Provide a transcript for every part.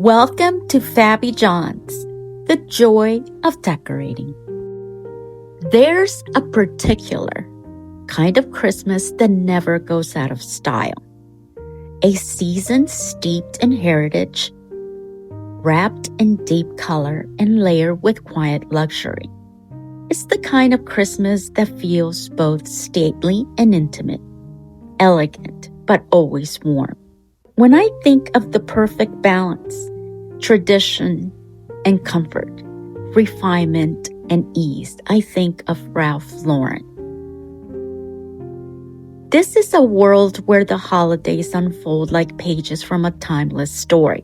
Welcome to Fabby John's, the joy of decorating. There's a particular kind of Christmas that never goes out of style. A season steeped in heritage, wrapped in deep color and layered with quiet luxury. It's the kind of Christmas that feels both stately and intimate, elegant, but always warm. When I think of the perfect balance, tradition and comfort, refinement and ease, I think of Ralph Lauren. This is a world where the holidays unfold like pages from a timeless story,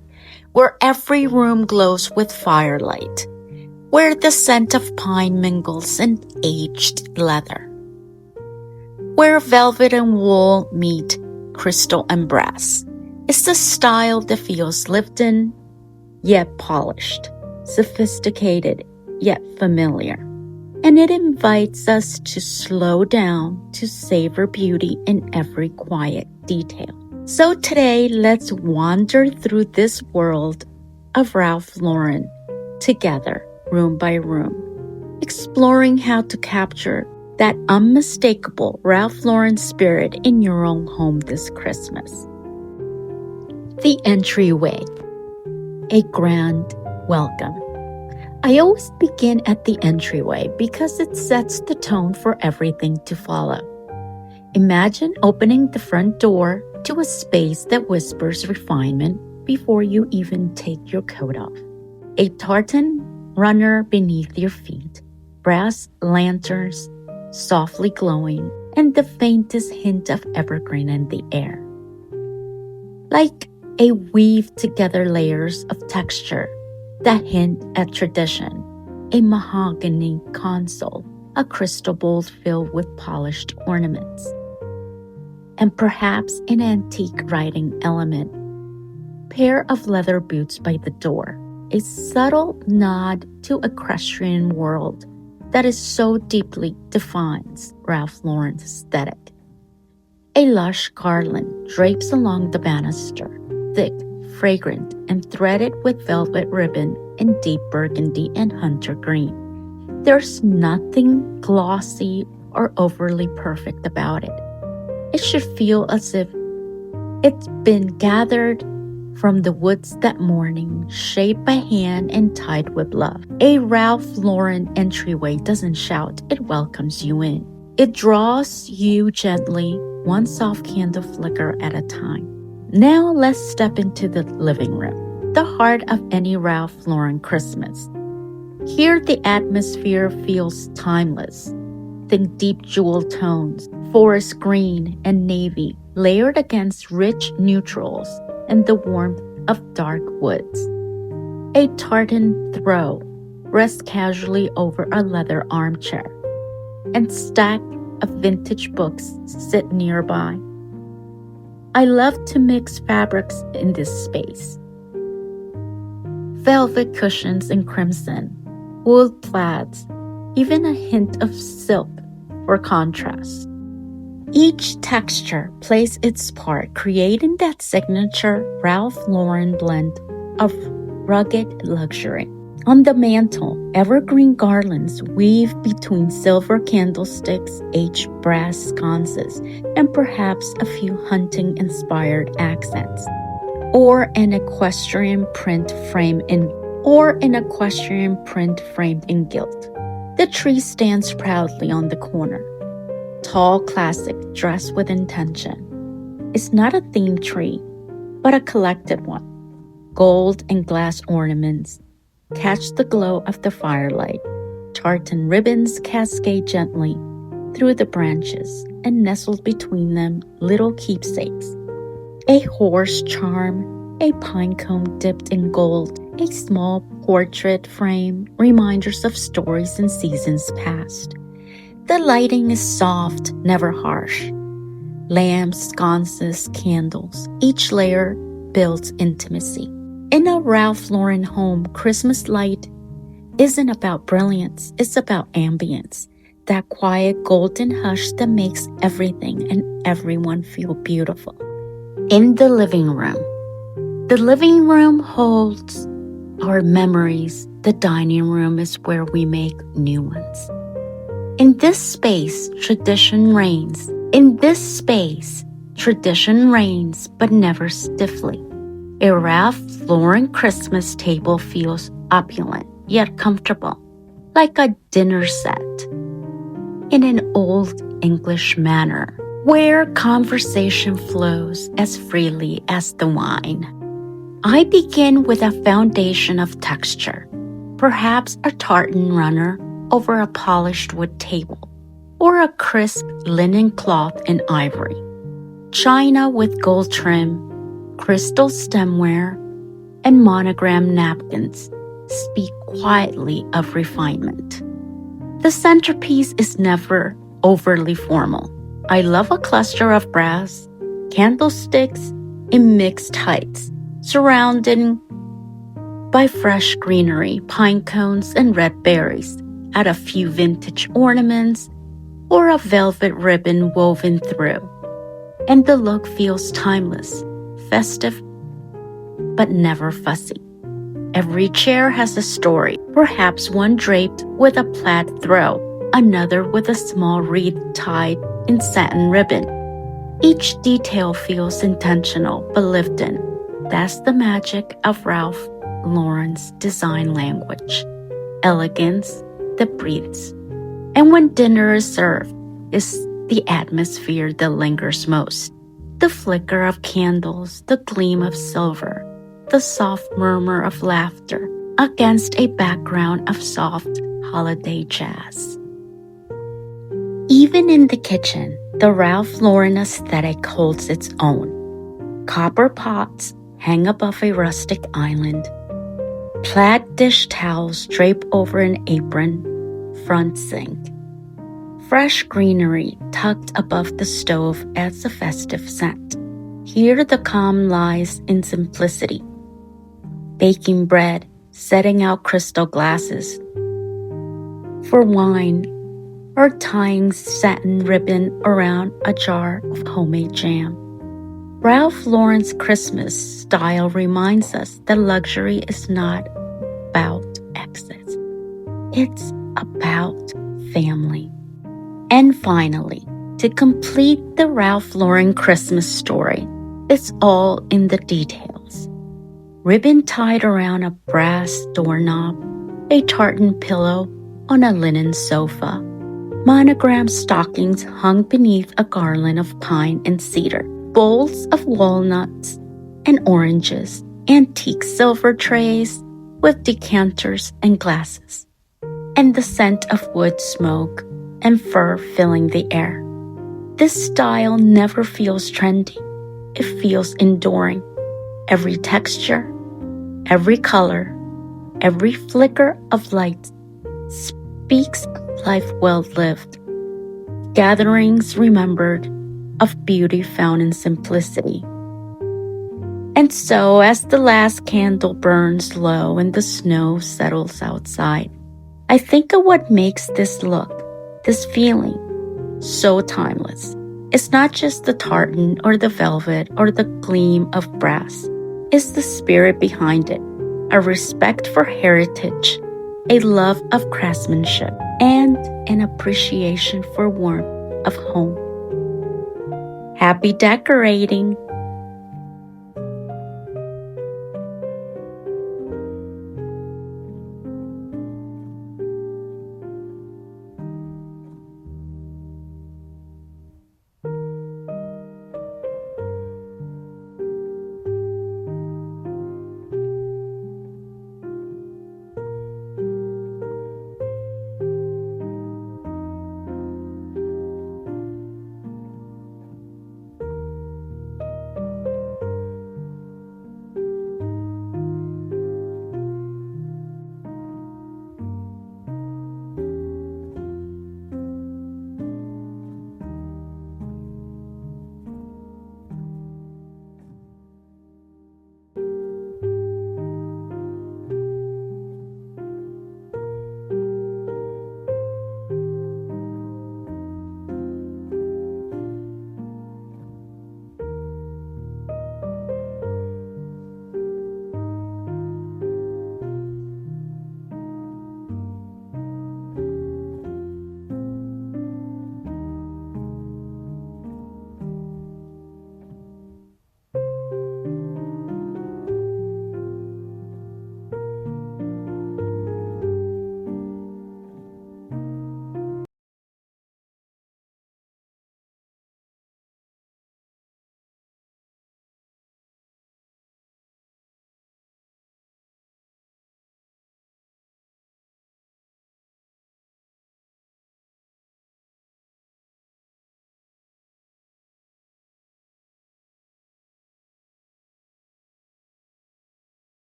where every room glows with firelight, where the scent of pine mingles in aged leather, where velvet and wool meet crystal and brass. It's the style that feels lived in, yet polished, sophisticated, yet familiar. And it invites us to slow down, to savor beauty in every quiet detail. So today, let's wander through this world of Ralph Lauren together, room by room, exploring how to capture that unmistakable Ralph Lauren spirit in your own home this Christmas. The entryway, a grand welcome. I always begin at the entryway because it sets the tone for everything to follow. Imagine opening the front door to a space that whispers refinement before you even take your coat off. A tartan runner beneath your feet, brass lanterns softly glowing, and the faintest hint of evergreen in the air. Like a weave together layers of texture that hint at tradition, a mahogany console, a crystal bowl filled with polished ornaments, and perhaps an antique writing element, pair of leather boots by the door, a subtle nod to equestrian world that is so deeply defines Ralph Lauren's aesthetic. A lush garland drapes along the banister, thick, fragrant, and threaded with velvet ribbon in deep burgundy and hunter green. There's nothing glossy or overly perfect about it. It should feel as if it's been gathered from the woods that morning, shaped by hand and tied with love. A Ralph Lauren entryway doesn't shout, it welcomes you in. It draws you gently, one soft candle flicker at a time. Now let's step into the living room, the heart of any Ralph Lauren Christmas. Here the atmosphere feels timeless. Think deep jewel tones, forest green and navy layered against rich neutrals and the warmth of dark woods. A tartan throw rests casually over a leather armchair, and stack of vintage books sit nearby. I love to mix fabrics in this space. Velvet cushions in crimson, wool plaids, even a hint of silk for contrast. Each texture plays its part, creating that signature Ralph Lauren blend of rugged luxury. On the mantle, evergreen garlands weave between silver candlesticks, aged brass sconces, and perhaps a few hunting-inspired accents, or an equestrian print framed in gilt. The tree stands proudly on the corner. Tall classic dressed with intention. It's not a themed tree, but a collected one. Gold and glass ornaments catch the glow of the firelight. Tartan ribbons cascade gently through the branches, and nestled between them little keepsakes. A horse charm, a pine cone dipped in gold, a small portrait frame, reminders of stories and seasons past. The lighting is soft, never harsh. Lamps, sconces, candles, each layer builds intimacy. In a Ralph Lauren home, Christmas light isn't about brilliance, it's about ambience. That quiet golden hush that makes everything and everyone feel beautiful. In the living room, The living room holds our memories. The dining room is where we make new ones. In this space, tradition reigns. In this space, tradition reigns, but never stiffly. A Ralph Lauren Christmas table feels opulent, yet comfortable, like a dinner set in an old English manor, where conversation flows as freely as the wine. I begin with a foundation of texture, perhaps a tartan runner over a polished wood table, or a crisp linen cloth in ivory, china with gold trim, crystal stemware, and monogram napkins speak quietly of refinement. The centerpiece is never overly formal. I love a cluster of brass candlesticks in mixed heights, surrounded by fresh greenery, pine cones, and red berries, add a few vintage ornaments, or a velvet ribbon woven through, and the look feels timeless, festive, but never fussy. Every chair has a story, perhaps one draped with a plaid throw, another with a small wreath tied in satin ribbon. Each detail feels intentional but lived in. That's the magic of Ralph Lauren's design language, elegance that breathes. And when dinner is served, it's the atmosphere that lingers most. The flicker of candles, the gleam of silver, the soft murmur of laughter against a background of soft holiday jazz. Even in the kitchen, the Ralph Lauren aesthetic holds its own. Copper pots hang above a rustic island. Plaid dish towels drape over an apron, front sink. Fresh greenery tucked above the stove adds a festive scent. Here the calm lies in simplicity. Baking bread, setting out crystal glasses for wine, or tying satin ribbon around a jar of homemade jam. Ralph Lauren's Christmas style reminds us that luxury is not about excess. It's about family. And finally, to complete the Ralph Lauren Christmas story, it's all in the details. Ribbon tied around a brass doorknob, a tartan pillow on a linen sofa, monogram stockings hung beneath a garland of pine and cedar, bowls of walnuts and oranges, antique silver trays with decanters and glasses, and the scent of wood smoke and fur filling the air. This style never feels trendy. It feels enduring. Every texture, every color, every flicker of light speaks of life well lived, gatherings remembered, of beauty found in simplicity. And so, as the last candle burns low and the snow settles outside, I think of what makes this look, this feeling, so timeless. It's not just the tartan or the velvet or the gleam of brass. It's the spirit behind it, a respect for heritage, a love of craftsmanship, and an appreciation for warmth of home. Happy decorating!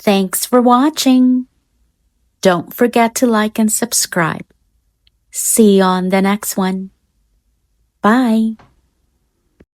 Thanks for watching. Don't forget to like and subscribe. See you on the next one. Bye.